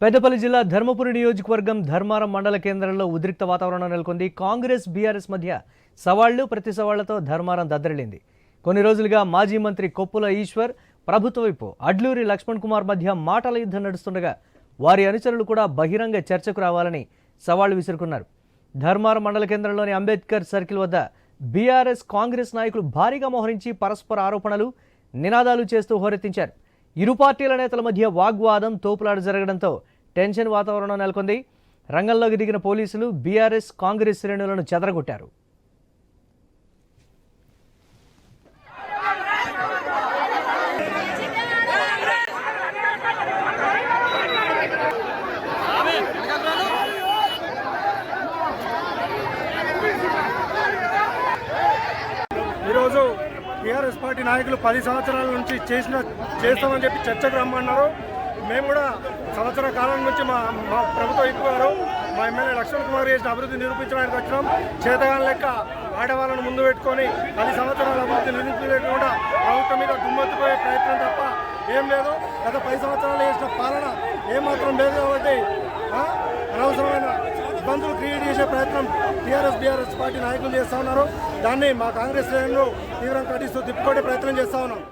పెద్దపల్లి జిల్లా ధర్మపురి నియోజకవర్గం ధర్మారం మండల కేంద్రంలో ఉద్రిక్త వాతావరణం నెలకొంది. కాంగ్రెస్ బీఆర్ఎస్ మధ్య సవాళ్లు ప్రతి సవాళ్లతో ధర్మారం దద్దరిల్లింది. కొన్ని రోజులుగా మాజీ మంత్రి కొప్పుల ఈశ్వర్, ప్రభుత్వ వైపు అడ్లూరి లక్ష్మణ్ కుమార్ మధ్య మాటల యుద్ధం నడుస్తుండగా వారి అనుచరులు కూడా బహిరంగ చర్చకు రావాలని సవాళ్లు విసురుకున్నారు. ధర్మారం మండల కేంద్రంలోని అంబేద్కర్ సర్కిల్ వద్ద బీఆర్ఎస్ కాంగ్రెస్ నాయకులు భారీగా మోహరించి పరస్పర ఆరోపణలు, నినాదాలు చేస్తూ హోరెత్తించారు. ఇరు పార్టీల నేతల మధ్య వాగ్వాదం, తోపులాట జరగడంతో టెన్షన్ వాతావరణం నెలకొంది. రంగంలోకి దిగిన పోలీసులు బీఆర్ఎస్ కాంగ్రెస్ శ్రేణులను చెదరగొట్టారు. ఈరోజు టీఆర్ఎస్ పార్టీ నాయకులు 10 సంవత్సరాల నుంచి చేస్తామని చెప్పి చర్చకు రమ్మన్నారు. మేము కూడా సంవత్సర కాలం నుంచి మా ప్రభుత్వం ఎక్కువారు మా ఎమ్మెల్యే లక్ష్మణ్ కుమార్ చేసిన అభివృద్ధి నిరూపించడానికి వచ్చినాం. చేతగాని లెక్క ఆడవాళ్ళను ముందు పెట్టుకొని 10 సంవత్సరాల అభివృద్ధి నిరూపించకుండా ప్రభుత్వం మీద దుమ్మెత్తిపోయే ప్రయత్నం తప్ప ఏం లేదు. గత 10 సంవత్సరాలు చేసిన పాలన ఏమాత్రం లేదు కాబట్టి అనవసరమైన ఇబ్బందులు క్రియేట్ చేసే ప్రయత్నం బీఆర్ఎస్ పార్టీ నాయకులు చేస్తూ ఉన్నారు. దాన్ని మా కాంగ్రెస్ శ్రేణులు తీవ్రంగా ఖండిస్తూ తిప్పుకొట్టే ప్రయత్నం చేస్తూ ఉన్నాం.